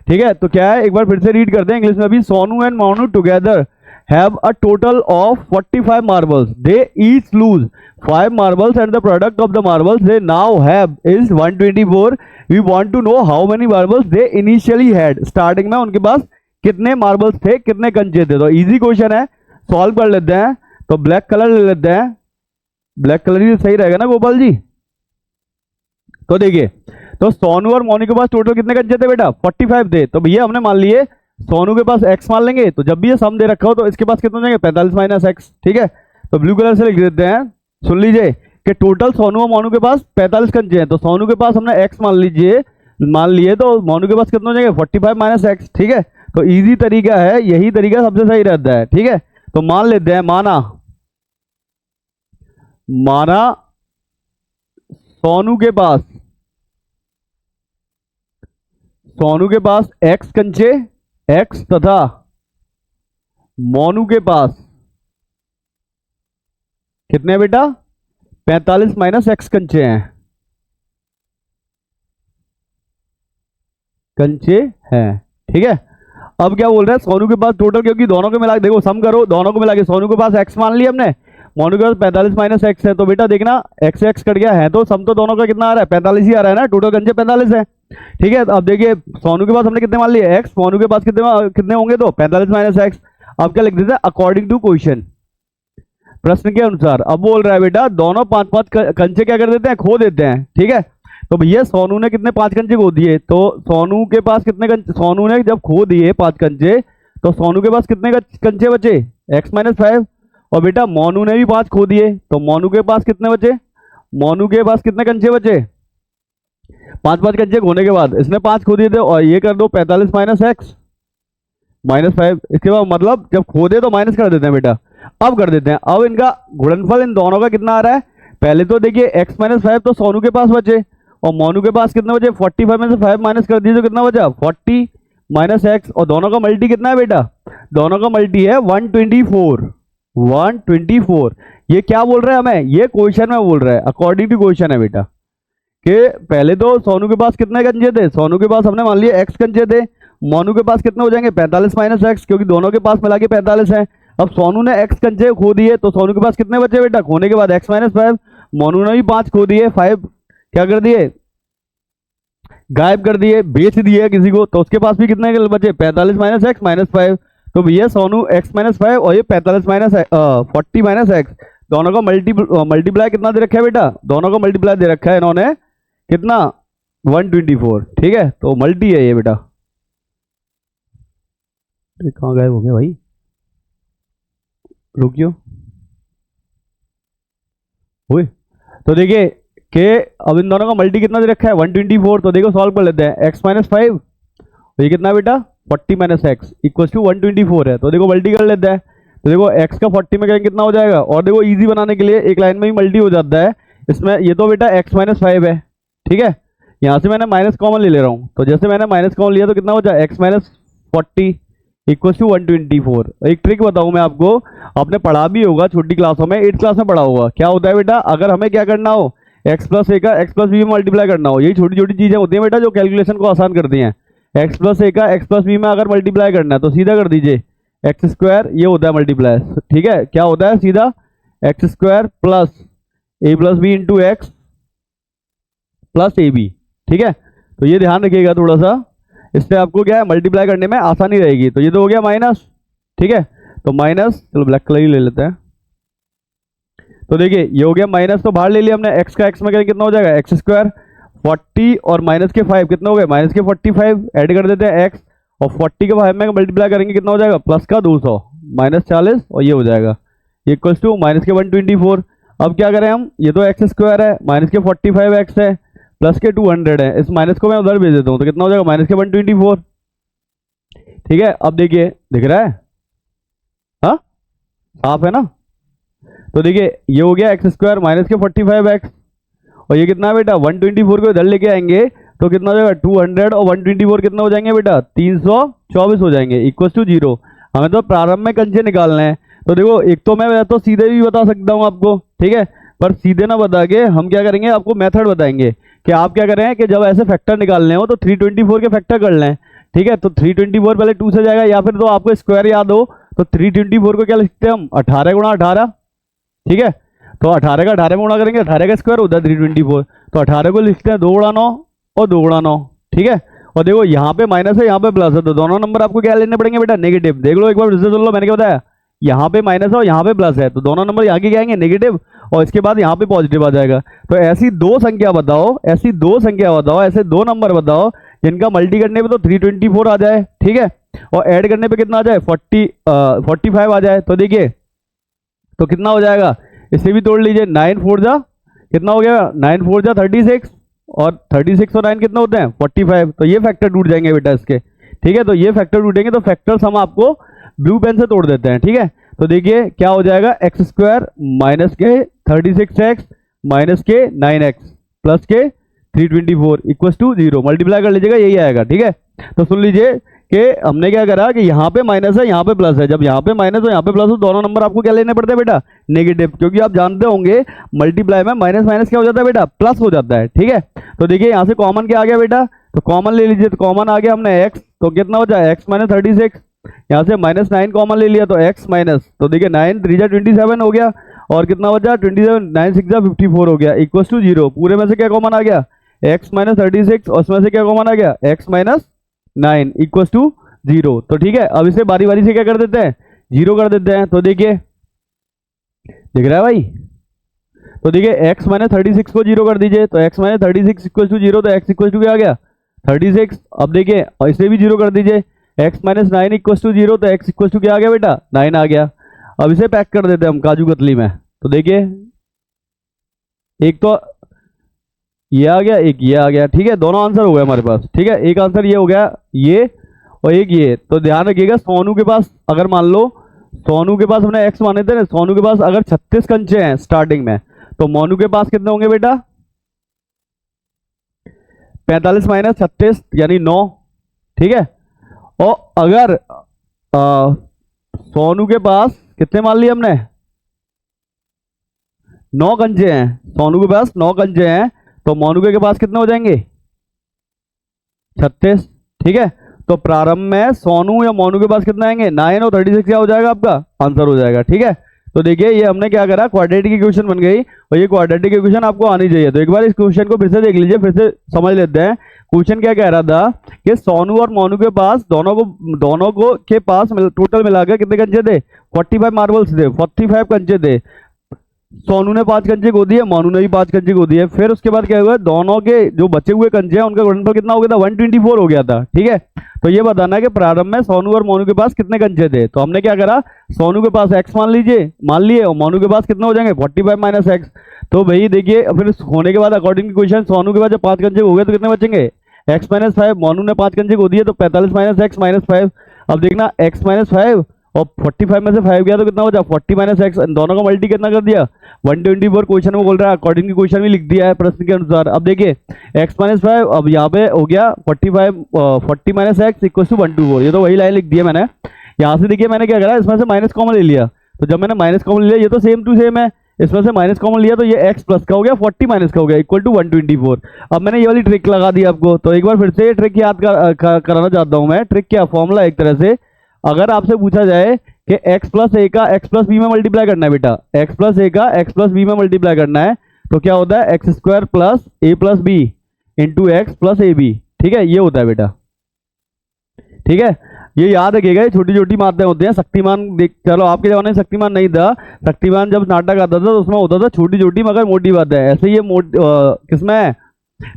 ठीक है। तो क्या है, एक बार फिर से रीड करते हैं इंग्लिश में। अभी Sonu and Monu together have a total of 45 marbles. They each lose 5 marbles and the product of the marbles they now have is 124. We want to know how many marbles they initially had. Starting में उनके पास कितने marbles थे, कितने कंचे थे। तो easy question है, solve कर लेते हैं। तो ब्लैक कलर ले लेते हैं, ब्लैक कलर ही सही रहेगा ना गोपाल जी। तो देखिए, तो सोनू और मोनू के पास टोटल कितने कंचे थे बेटा, 45 थे। तो भैया हमने मान लिए सोनू के पास x मान लेंगे, तो जब भी ये सम दे रखा हो तो इसके पास कितने हो जाएंगे, 45 माइनस x, ठीक है। तो ब्लू कलर से लिख देते हैं, सुन लीजिए कि टोटल सोनू और मोनू के पास 45 कंचे हैं। तो सोनू के पास हमने x मान लिए, तो मोनू के पास कितने हो जाएंगे, 45 माइनस x, ठीक है। तो इजी तरीका है, यही तरीका सबसे सही रहता है, ठीक है। तो मान लेते हैं, माना सोनू के पास x कंचे x तथा मोनू के पास कितने बेटा, 45 माइनस x कंचे हैं, ठीक है। अब क्या बोल रहा है, सोनू के पास टोटल, क्योंकि दोनों के मिला के देखो, सम करो, दोनों को मिला के सोनू के पास x मान लिया हमने, मोनू के पास 45 माइनस x है। तो बेटा देखना x से x कट गया है, तो सम तो दोनों का कितना आ रहा है, 45 ही आ रहा है ना, टोटल कंचे 45 है, ठीक है। तो अब देखिए सोनू के पास हमने कितने मान लिए x, मोनू के पास कितने होंगे, तो 45 माइनस x। अब क्या लिख देते हैं, अकॉर्डिंग टू क्वेश्चन, प्रश्न के अनुसार। अब बोल रहा है बेटा दोनों 5-5 कंचे क्या कर देते हैं, खो देते हैं, ठीक है। तो भैया सोनू ने कितने 5 कंचे खो दिए, तो सोनू के पास कितने कंचे, सोनू ने जब खो दिए 5 कंचे, तो सोनू के पास कितने कंचे बचे, x माइनस 5। और बेटा मोनू ने भी 5 खो दिए, तो मोनू के पास कितने बचे, मोनू के पास कितने कंचे बचे, 5-5 कंचे खोने के बाद इसने 5 खो दिए थे, और ये कर दो 45 माइनस x माइनस 5। इसके बाद मतलब जब खो दे तो माइनस कर देते हैं बेटा। अब कर देते हैं, अब इनका गुणनफल इन दोनों का कितना आ रहा है। पहले तो देखिए x माइनस 5 तो सोनू के पास बचे, और मोनू के पास कितने बचे, 45 में से 5 माइनस कर दिए तो कितना बचा, 40 माइनस x। और दोनों का मल्टी कितना है बेटा, दोनों का मल्टी है 124। ये क्या बोल रहा है हमें, ये क्वेश्चन में बोल रहा है, अकॉर्डिंग टू क्वेश्चन है बेटा, कि पहले तो सोनू के पास कितने कंचे थे, सोनू के पास हमने मान लिया x कंचे थे, मोनू के पास कितने हो जाएंगे, 45 माइनस x, क्योंकि दोनों के पास मिला के 45 है। अब सोनू ने x कंचे खो दिए, तो सोनू के पास कितने बचे बेटा, खोने के बाद x माइनस 5। मोनू ने भी 5 खो दिए, 5 क्या कर दिए, गायब कर दिए, बेच दिए किसी को, तो उसके पास भी कितने बचे, 45 माइनस x माइनस 5। तो भैया सोनू x माइनस 5 और ये 45 माइनस 40 माइनस x, दोनों का मल्टीप्लाई कितना दे रखा है बेटा, दोनों का मल्टीप्लाई दे रखा है इन्होंने कितना, 124, ठीक है। तो मल्टी है ये बेटा। कहाँ गायब हो गया भाई, रुकियो। तो देखिए कि अब इन दोनों का मल्टी कितना दे रखा है, 124। तो देखो सॉल्व कर लेते हैं, x माइनस 5 ये कितना बेटा, 40 माइनस एक्स इक्वल टू 124 है। तो देखो मल्टी कर लेते हैं, तो देखो x का 40 में कहेंगे कितना हो जाएगा। और देखो इजी बनाने के लिए एक लाइन में ही मल्टी हो जाता है इसमें। ये तो बेटा x माइनस 5 है, ठीक है। यहाँ से मैंने माइनस कॉमन ले रहा हूँ, तो जैसे मैंने माइनस कॉमन लिया तो कितना हो जाए, x माइनस 40 इक्वल टू 124। एक ट्रिक बताऊं मैं आपको, आपने पढ़ा भी होगा छोटी क्लासों में, 8th क्लास में पढ़ा होगा। क्या होता है बेटा, अगर हमें क्या करना हो, x प्लस ए का x प्लस बी में मल्टीप्लाई करना हो, यही छोटी छोटी चीजें होती हैं बेटा जो कैलकुलेशन को आसान करती हैं। x प्लस ए का x प्लस बी में अगर मल्टीप्लाई करना है तो सीधा कर दीजिए एक्स स्क्वायर, ये होता है मल्टीप्लाई, ठीक है। क्या होता है, सीधा X square plus A plus B into X plus A B, ठीक है। तो ये ध्यान रखिएगा थोड़ा सा, इससे आपको क्या है मल्टीप्लाई करने में आसानी रहेगी। तो ये तो हो गया माइनस, ठीक है। तो माइनस, चलो ब्लैक कलर ही ले लेते हैं। तो देखिए ये हो गया माइनस, तो बाहर ले लिया हमने, एक्स का एक्स में कितना हो जाएगा, एक्स स्क्वायर 40 और माइनस के 5 कितना हो गए, माइनस के 45, ऐड कर देते हैं एक्स, और 40 के 5 में मल्टीप्लाई करेंगे कितना हो जाएगा, प्लस का 200 माइनस 40, और ये हो जाएगा इक्वल्स टू माइनस के 124। अब क्या करें हम, ये तो एक्स स्क्वायर है, माइनस के 45 एक्स है, प्लस के 200 है, इस माइनस को मैं उधर भेज देता हूँ, तो कितना हो जाएगा माइनस के 124, ठीक है। अब देखिए दिख रहा है, हाँ साफ है ना। तो देखिए ये हो गया एक्स स्क्वायर माइनस के 45 एक्स, और ये कितना है बेटा 124 को इधर लेके आएंगे तो कितना हो जाएगा 200, और 124 कितना हो जाएंगे बेटा 324 हो जाएंगे, इक्वल टू 0। हमें तो प्रारंभ में कंचे निकालने हैं। तो देखो एक तो मैं तो सीधे भी बता सकता हूँ आपको, ठीक है, पर सीधे ना बता के हम क्या करेंगे, आपको मेथड बताएंगे कि आप क्या करें कि जब ऐसे फैक्टर निकालने हो तो 324 के फैक्टर कर लें, ठीक है। तो 324 पहले 2 से जाएगा, या फिर तो आपको स्क्वायर याद हो तो 324 को क्या लिखते हैं हम, 18 गुणा 18, ठीक है। तो 18 का 18 में गुणा करेंगे, 18 का स्क्वायर होता है 324, तो 18 को लिखते हैं 2 गुणा 9 और 2 गुणा 9, ठीक है। और देखो यहाँ पे माइनस है, यहाँ पे प्लस है, तो दोनों नंबर आपको क्या लेने पड़ेंगे बेटा, नेगेटिव। देख लो एक बार रिजल्ट सुन लो, मैंने क्या बताया, यहाँ पे माइनस है और यहाँ पे प्लस है, तो दोनों नंबर यहाँ के क्या आएंगे नेगेटिव, और इसके बाद यहाँ पे पॉजिटिव आ जाएगा। तो ऐसी दो संख्या बताओ, ऐसी दो संख्या बताओ, ऐसे दो नंबर बताओ जिनका मल्टी करने पे तो 324 आ जाए, ठीक है, और ऐड करने पे कितना आ जाए 45 आ जाए। तो देखिए तो कितना हो जाएगा, इसे भी तोड़ लीजिए, 9 4 जा कितना हो गया, 9 4 जा 36, और 36 और 9 कितना होते हैं 45। तो ये फैक्टर टूट जाएंगे बेटा इसके, ठीक है। तो ये फैक्टर टूटेंगे, तो फैक्टर्स हम आपको ब्लू पेन से तोड़ देते हैं, ठीक है। तो देखिए क्या हो जाएगा, एक्स स्क्वायर माइनस के 36x माइनस के 9x प्लस के 324 इक्वल टू 0, मल्टीप्लाई कर लीजिएगा, यही आएगा, ठीक है। तो सुन लीजिए कि हमने क्या करा कि यहाँ पे माइनस है, यहाँ पे प्लस है, जब यहाँ पे माइनस हो यहाँ पे प्लस हो, दोनों नंबर आपको क्या लेने पड़ते हैं बेटा, नेगेटिव, क्योंकि आप जानते होंगे मल्टीप्लाई में माइनस माइनस क्या हो जाता है बेटा, प्लस हो जाता है, ठीक है। तो देखिए यहाँ से कॉमन क्या आ गया बेटा, तो कॉमन ले लीजिए, तो कॉमन आ गया हमने x, तो कितना हो जाए x माइनस 36, यहाँ से माइनस 9 कॉमन ले लिया तो x माइनस, तो देखिए 9 3 जा 27 हो गया, और कितना बचा 27, 9 6 जा 54 हो गया, इक्वल टू 0। पूरे में से क्या कॉमन आ गया, x माइनस 36, और उसमें से क्या कॉमन आ गया x माइनस 9 इक्वल टू 0। तो ठीक है, अब इसे बारी बारी से क्या कर देते हैं, 0 कर देते हैं। तो देखिए दिख रहा है भाई, तो देखिए x माइनस 36 को 0 कर दीजिए, तो x माइनस 36 इक्वल टू 0, तो x इक्वल टू क्या आ गया 36। अब देखिए और इसे भी 0 कर दीजिए, x माइनस 9 इक्वल टू 0, तो x इक्वल टू क्या आ गया बेटा 9 आ गया। अब इसे पैक कर देते हैं हम काजू कतली में। तो देखिए एक तो ये आ गया, एक ये आ गया, ठीक है, दोनों आंसर हो गए हमारे पास, ठीक है। एक आंसर ये हो गया ये, और एक ये। तो ध्यान रखिएगा सोनू के पास, अगर मान लो सोनू के पास हमने x माने थे ना, सोनू के पास अगर 36 कंचे हैं स्टार्टिंग में, तो मोनू के पास कितने होंगे बेटा 45 माइनस 36 यानी 9, ठीक है। और अगर सोनू के पास कितने मान लिए हमने 9 कंचे हैं, सोनू के पास 9 कंचे हैं, तो मोनू के पास कितने हो जाएंगे 36, ठीक है। तो प्रारंभ में सोनू या मोनू के पास कितना आएंगे 9 और 36 क्या हो जाएगा आपका आंसर हो जाएगा, ठीक है। तो देखिए ये हमने क्या करा, क्वाड्रेटिक इक्वेशन बन गई, और ये क्वाड्रेटिक इक्वेशन आपको आनी चाहिए। तो एक बार इस क्वेश्चन को फिर से देख लीजिए, फिर से समझ लेते हैं। क्वेश्चन क्या कह रहा था कि सोनू और मोनू के पास दोनों को के पास टोटल मिलाकर कितने कंचे थे 45 मार्बल्स थे, 45 कंचे थे। सोनू ने 5 कंचे खो दिए, मोनू ने भी 5 कंचे खो दिए। फिर उसके बाद क्या हुआ, दोनों के जो बचे हुए कंचे हैं उनका गुणनफल कितना हो गया था 124 हो गया था, ठीक है। तो ये बताना है कि प्रारंभ में सोनू और मोनू के पास कितने कंचे थे। तो हमने क्या करा, सोनू के पास x मान लिए, और मोनू के पास कितने हो जाएंगे 45 माइनस एक्स। तो भाई देखिए फिर होने के बाद अकॉर्डिंग टू क्वेश्चन सोनू के पास जब 5 कंचे हो गए तो कितने बचेंगे x माइनस 5, मोनू ने 5 कंचे खो दिए तो 45 माइनस एक्स माइनस 5। अब देखना x माइनस 5 और 45 में से 5 गया तो कितना बचा 40 माइनस एक्स, दोनों का मल्टी कितना कर दिया 124। क्वेश्चन में बोल रहा है अकॉर्डिंग टू क्वेश्चन भी लिख दिया है प्रश्न के अनुसार। अब देखिए एक्स माइनस 5, अब यहाँ पे हो गया 40 माइनस एक्स इक्वल टू 124, ये तो वही लाइन लिख दी है मैंने। यहाँ से देखिए मैंने क्या करा, इसमें से माइनस कॉमन ले लिया, तो जब मैंने माइनस कॉमन लिया ये तो सेम टू सेम है, इसमें से माइनस कॉमन लिया तो ये x प्लस का हो गया 40 माइनस का हो गया इक्वल टू 124। अब मैंने ये वाली ट्रिक लगा दी आपको, तो एक बार फिर से ये ट्रिक याद कराना चाहता हूँ मैं। ट्रिक क्या, फॉर्मूला एक तरह से, अगर आपसे पूछा जाए कि x प्लस ए का x प्लस बी में मल्टीप्लाई करना है बेटा, x प्लस ए का x प्लस बी में मल्टीप्लाई करना है, तो क्या होता है X square plus A plus B into X plus A B, ठीक है, ये होता है बेटा, ठीक है। ये याद रखिएगा, ये छोटी छोटी बातें होती हैं। शक्तिमान देख, चलो आपके जमाने में शक्तिमान नहीं था, शक्तिमान जब नाटक आता था तो उसमें होता था छोटी छोटी मगर मोटी बातें, ऐसे ये किसमें है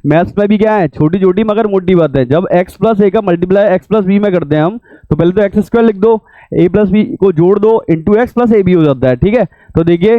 मैथ्स में भी क्या है, छोटी छोटी मगर मोटी बातें। जब x प्लस ए का मल्टीप्लाई x प्लस बी में करते हैं हम, तो पहले तो एक्स स्क्वायर लिख दो, a प्लस बी को जोड़ दो into X plus A B हो जाता है, ठीक है। तो देखिए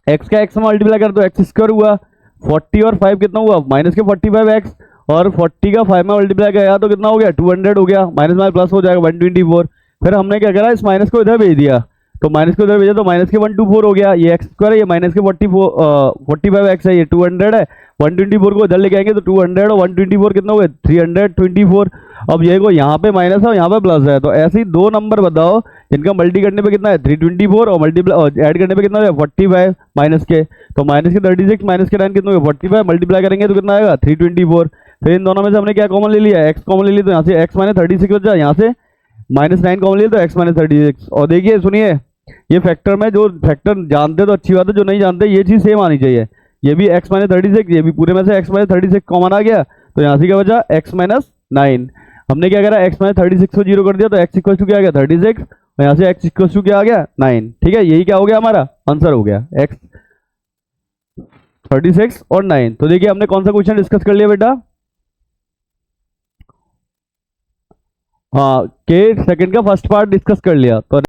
x का x में मल्टीप्लाई कर दो, एक्स स्क्वायर हुआ, 40 और 5 कितना हुआ माइनस के 45x, और 40 का 5 में मल्टीप्लाई किया तो कितना हो गया 200 हो गया, माइनस में प्लस हो जाएगा 124। फिर हमने क्या करा, इस माइनस को इधर भेज दिया, तो माइनस को इधर भेजा तो माइनस के 124 हो गया, ये एक्स स्क्वायर है, ये माइनस के 45x है, ये 200 है, 124 को इधर लेके आएंगे तो 200 और 124 कितना हो गया 324। अब ये को यहाँ पे माइनस है और यहाँ पे प्लस है, तो ऐसे ही दो नंबर बताओ जिनका मल्टी करने पे कितना है 324 और मल्टीप्लाई ऐड करने पे कितना है 45 माइनस के, तो माइनस के 36 माइनस के 9 कितना हो गया 45, मल्टीप्लाई करेंगे तो कितना आएगा 324। फिर इन दोनों में से हमने क्या कॉमन ले लिया, एक्स कॉमन ले लिया, तो यहाँ से एक्स माइनस 36 बचा, यहाँ से -9 कॉमन लिया तो एक्स माइनस 36। और देखिए सुनिए, ये फैक्टर में जो फैक्टर जानते तो अच्छी बात है, जो नहीं जानते ये चीज़ सेम आनी चाहिए। ये भी एक्स माइनस 36, ये भी पूरे में से एक्स माइनस 36 कॉमन आ गया, तो यहाँ से क्या बचा एक्स माइनस 9। हमने क्या करा, एक्स माइनस 36 को जीरो कर दिया, तो एक्स इक्वल टू क्या आ गया 36, और यहाँ से एक्स इक्वल टू क्या आ गया 9, ठीक है। यही क्या हो गया हमारा आंसर हो गया एक्स 36 और 9। तो देखिए हमने कौन सा क्वेश्चन डिस्कस कर लिया बेटा, हाँ के सेकंड का फर्स्ट पार्ट डिस्कस कर लिया। तो